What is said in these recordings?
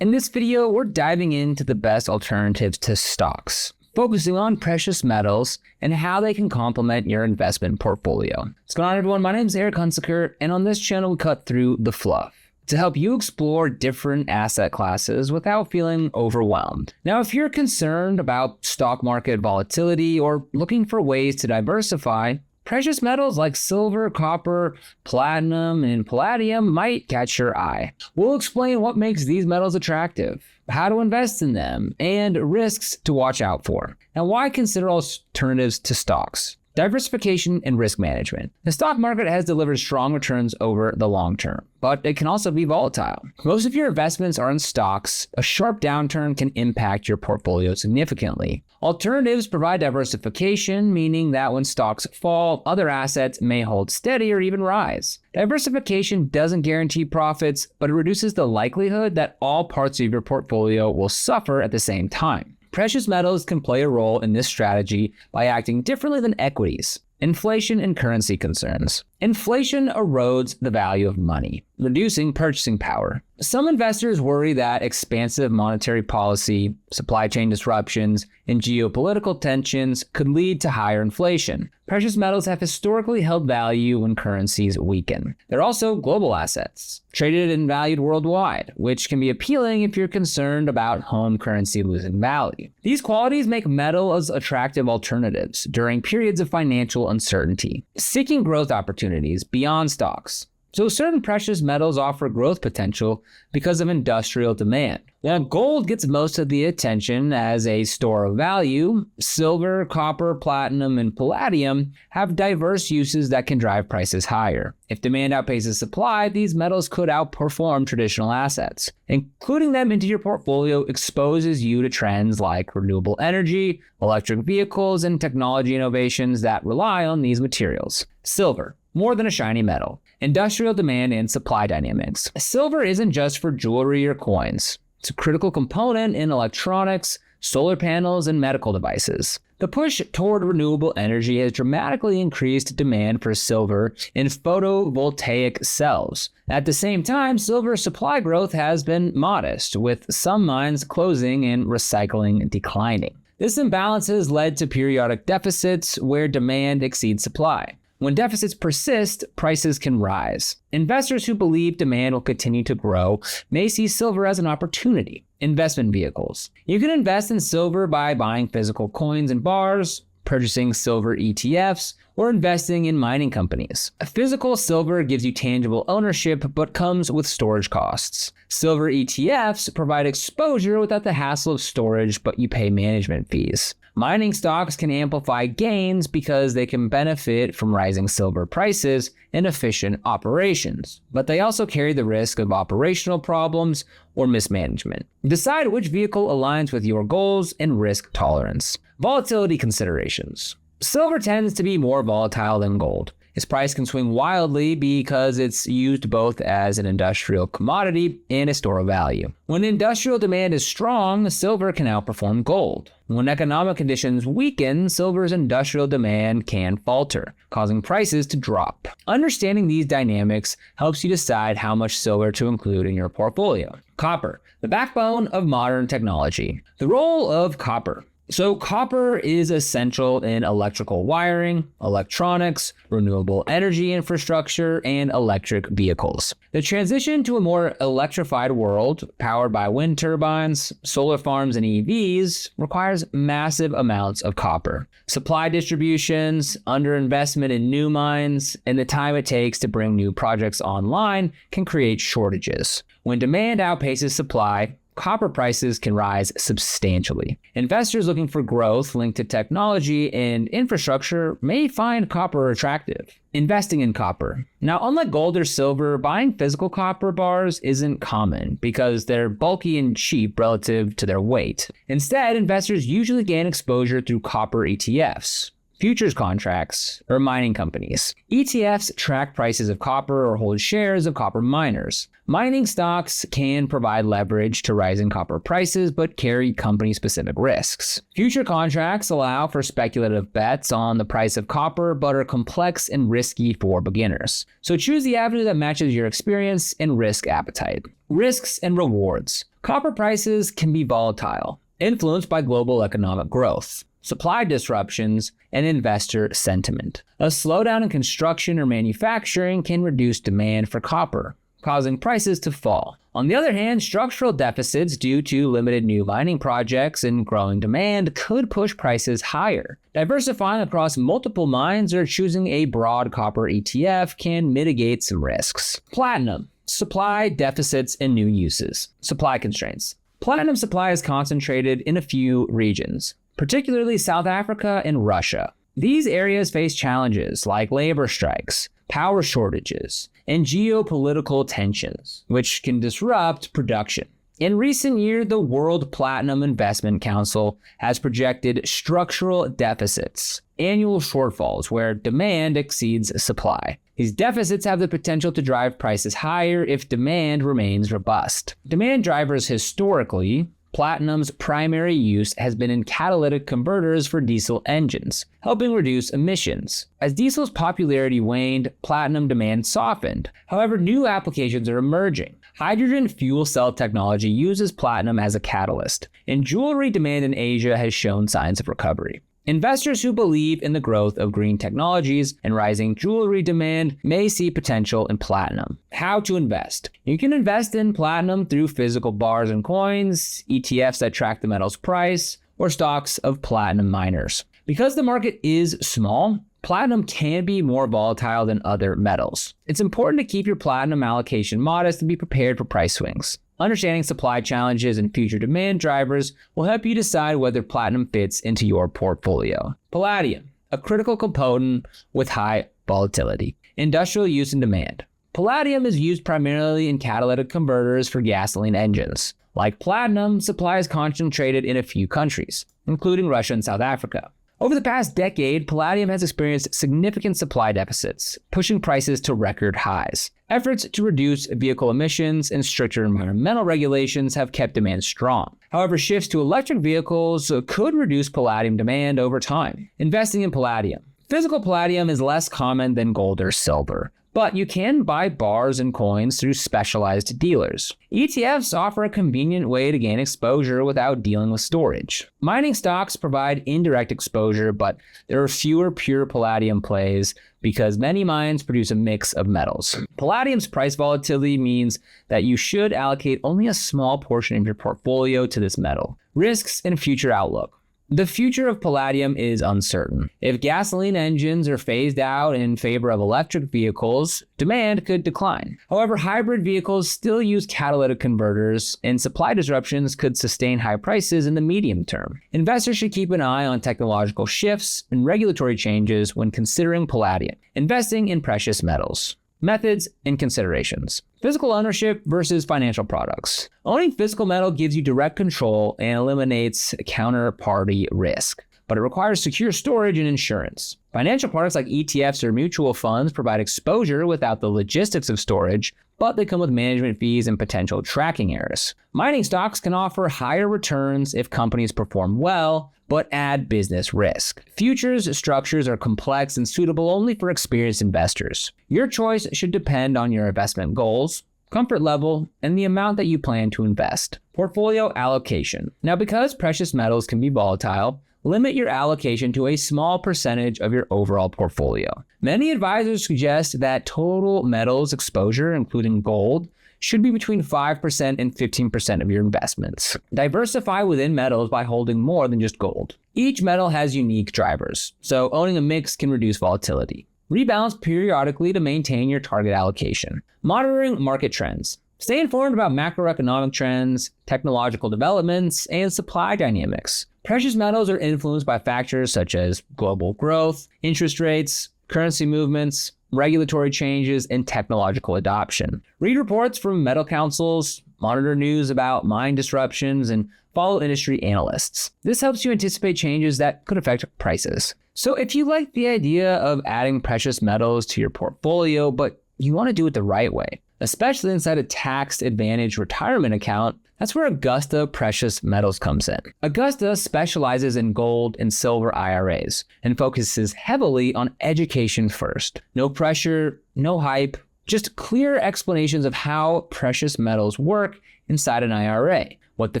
In this video, we're diving into the best alternatives to stocks, focusing on precious metals and how they can complement your investment portfolio. What's going on, everyone? My name is Eric Hunsaker, and on this channel, we cut through the fluff to help you explore different asset classes without feeling overwhelmed. Now, if you're concerned about stock market volatility or looking for ways to diversify, precious metals like silver, copper, platinum, and palladium might catch your eye. We'll explain what makes these metals attractive, how to invest in them, and risks to watch out for, and why consider alternatives to stocks. Diversification and risk management. The stock market has delivered strong returns over the long term, but it can also be volatile. Most of your investments are in stocks. A sharp downturn can impact your portfolio significantly. Alternatives provide diversification, meaning that when stocks fall, other assets may hold steady or even rise. Diversification doesn't guarantee profits, but it reduces the likelihood that all parts of your portfolio will suffer at the same time. Precious metals can play a role in this strategy by acting differently than equities. Inflation and currency concerns. Inflation erodes the value of money, reducing purchasing power. Some investors worry that expansive monetary policy, supply chain disruptions, and geopolitical tensions could lead to higher inflation. Precious metals have historically held value when currencies weaken. They're also global assets, traded and valued worldwide, which can be appealing if you're concerned about home currency losing value. These qualities make metals attractive alternatives during periods of financial uncertainty, seeking growth opportunities beyond stocks. So certain precious metals offer growth potential because of industrial demand. Now, gold gets most of the attention as a store of value. Silver, copper, platinum, and palladium have diverse uses that can drive prices higher. If demand outpaces supply, these metals could outperform traditional assets. Including them into your portfolio exposes you to trends like renewable energy, electric vehicles, and technology innovations that rely on these materials. Silver. More than a shiny metal. Industrial demand and supply dynamics. Silver isn't just for jewelry or coins. It's a critical component in electronics, solar panels, and medical devices. The push toward renewable energy has dramatically increased demand for silver in photovoltaic cells. At the same time, silver supply growth has been modest, with some mines closing and recycling declining. This imbalance has led to periodic deficits where demand exceeds supply. When deficits persist, prices can rise. Investors who believe demand will continue to grow may see silver as an opportunity. Investment vehicles. You can invest in silver by buying physical coins and bars, purchasing silver ETFs, or investing in mining companies. Physical silver gives you tangible ownership but comes with storage costs. Silver ETFs provide exposure without the hassle of storage, but you pay management fees. Mining stocks can amplify gains because they can benefit from rising silver prices and efficient operations, but they also carry the risk of operational problems or mismanagement. Decide which vehicle aligns with your goals and risk tolerance. Volatility considerations. Silver tends to be more volatile than gold. Its price can swing wildly because it's used both as an industrial commodity and a store of value. When industrial demand is strong, silver can outperform gold. When economic conditions weaken, silver's industrial demand can falter, causing prices to drop. Understanding these dynamics helps you decide how much silver to include in your portfolio. Copper, the backbone of modern technology. The role of copper. So copper is essential in electrical wiring, electronics, renewable energy infrastructure, and electric vehicles. The transition to a more electrified world, powered by wind turbines, solar farms, and EVs, requires massive amounts of copper. Supply distributions, underinvestment in new mines, and the time it takes to bring new projects online can create shortages. When demand outpaces supply, copper prices can rise substantially. Investors looking for growth linked to technology and infrastructure may find copper attractive. Investing in copper. Now, unlike gold or silver, buying physical copper bars isn't common because they're bulky and cheap relative to their weight. Instead, investors usually gain exposure through copper ETFs, futures contracts, or mining companies. ETFs track prices of copper or hold shares of copper miners. Mining stocks can provide leverage to rising copper prices, but carry company-specific risks. Future contracts allow for speculative bets on the price of copper, but are complex and risky for beginners. So choose the avenue that matches your experience and risk appetite. Risks and rewards. Copper prices can be volatile, influenced by global economic growth, supply disruptions, and investor sentiment. A slowdown in construction or manufacturing can reduce demand for copper, causing prices to fall. On the other hand, structural deficits due to limited new mining projects and growing demand could push prices higher. Diversifying across multiple mines or choosing a broad copper ETF can mitigate some risks. Platinum, supply deficits and new uses. Supply constraints. Platinum supply is concentrated in a few regions, particularly South Africa and Russia. These areas face challenges like labor strikes, power shortages, and geopolitical tensions, which can disrupt production. In recent years, the World Platinum Investment Council has projected structural deficits, annual shortfalls where demand exceeds supply. These deficits have the potential to drive prices higher if demand remains robust. Demand drivers historically, platinum's primary use has been in catalytic converters for diesel engines, helping reduce emissions. As diesel's popularity waned, platinum demand softened. However, new applications are emerging. Hydrogen fuel cell technology uses platinum as a catalyst, and jewelry demand in Asia has shown signs of recovery. Investors who believe in the growth of green technologies and rising jewelry demand may see potential in platinum. How to invest? You can invest in platinum through physical bars and coins, ETFs that track the metal's price, or stocks of platinum miners. Because the market is small, platinum can be more volatile than other metals. It's important to keep your platinum allocation modest and be prepared for price swings. Understanding supply challenges and future demand drivers will help you decide whether platinum fits into your portfolio. Palladium, a critical component with high volatility. Industrial use and demand. Palladium is used primarily in catalytic converters for gasoline engines. Like platinum, supply is concentrated in a few countries, including Russia and South Africa. Over the past decade, palladium has experienced significant supply deficits, pushing prices to record highs. Efforts to reduce vehicle emissions and stricter environmental regulations have kept demand strong. However, shifts to electric vehicles could reduce palladium demand over time. Investing in palladium. Physical palladium is less common than gold or silver, but you can buy bars and coins through specialized dealers. ETFs offer a convenient way to gain exposure without dealing with storage. Mining stocks provide indirect exposure, but there are fewer pure palladium plays because many mines produce a mix of metals. Palladium's price volatility means that you should allocate only a small portion of your portfolio to this metal. Risks and future outlook. The future of palladium is uncertain. If gasoline engines are phased out in favor of electric vehicles, demand could decline. However, hybrid vehicles still use catalytic converters, and supply disruptions could sustain high prices in the medium term. Investors should keep an eye on technological shifts and regulatory changes when considering palladium. Investing in precious metals. Methods and considerations. Physical ownership versus financial products. Owning physical metal gives you direct control and eliminates counterparty risk, but it requires secure storage and insurance. Financial products like ETFs or mutual funds provide exposure without the logistics of storage, but they come with management fees and potential tracking errors. Mining stocks can offer higher returns if companies perform well, but add business risk. Futures structures are complex and suitable only for experienced investors. Your choice should depend on your investment goals, comfort level, and the amount that you plan to invest. Portfolio allocation. Now, because precious metals can be volatile, limit your allocation to a small percentage of your overall portfolio. Many advisors suggest that total metals exposure, including gold, should be between 5% and 15% of your investments. Diversify within metals by holding more than just gold. Each metal has unique drivers, so owning a mix can reduce volatility. Rebalance periodically to maintain your target allocation. Monitoring market trends. Stay informed about macroeconomic trends, technological developments, and supply dynamics. Precious metals are influenced by factors such as global growth, interest rates, currency movements, regulatory changes, and technological adoption. Read reports from metal councils, monitor news about mine disruptions, and follow industry analysts. This helps you anticipate changes that could affect prices. So if you like the idea of adding precious metals to your portfolio, but you want to do it the right way, especially inside a tax advantage retirement account, that's where Augusta Precious Metals comes in. Augusta specializes in gold and silver IRAs and focuses heavily on education first. No pressure, no hype, just clear explanations of how precious metals work inside an IRA, what the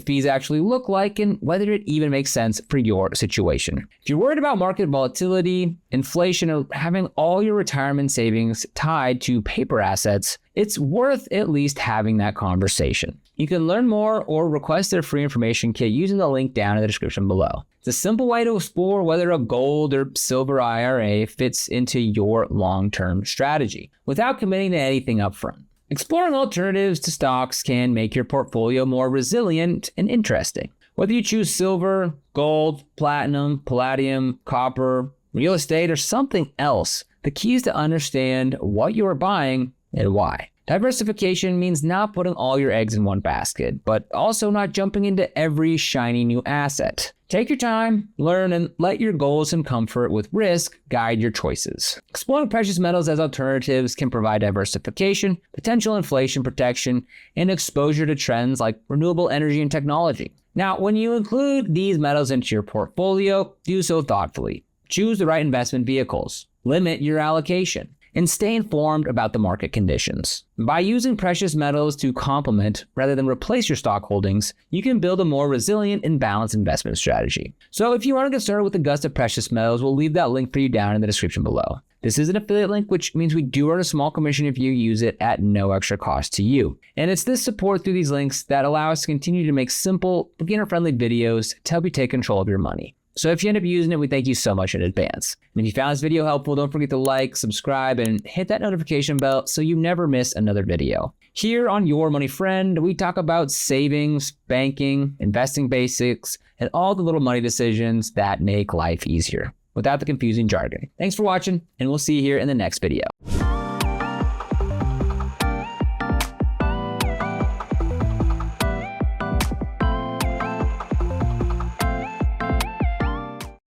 fees actually look like, and whether it even makes sense for your situation. If you're worried about market volatility, inflation, or having all your retirement savings tied to paper assets, it's worth at least having that conversation. You can learn more or request their free information kit using the link down in the description below. It's a simple way to explore whether a gold or silver IRA fits into your long-term strategy without committing to anything upfront. Exploring alternatives to stocks can make your portfolio more resilient and interesting. Whether you choose silver, gold, platinum, palladium, copper, real estate, or something else, the key is to understand what you are buying and why. Diversification means not putting all your eggs in one basket, but also not jumping into every shiny new asset. Take your time, learn, and let your goals and comfort with risk guide your choices. Exploring precious metals as alternatives can provide diversification, potential inflation protection, and exposure to trends like renewable energy and technology. Now, when you include these metals into your portfolio, do so thoughtfully. Choose the right investment vehicles, limit your allocation, and stay informed about the market conditions. By using precious metals to complement rather than replace your stock holdings, you can build a more resilient and balanced investment strategy. So if you want to get started with Augusta Precious Metals, we'll leave that link for you down in the description below. This is an affiliate link, which means we do earn a small commission if you use it at no extra cost to you. And it's this support through these links that allow us to continue to make simple, beginner-friendly videos to help you take control of your money. So if you end up using it, we thank you so much in advance. And if you found this video helpful, don't forget to like, subscribe, and hit that notification bell so you never miss another video. Here on Your Money Friend, we talk about savings, banking, investing basics, and all the little money decisions that make life easier without the confusing jargon. Thanks for watching, and we'll see you here in the next video.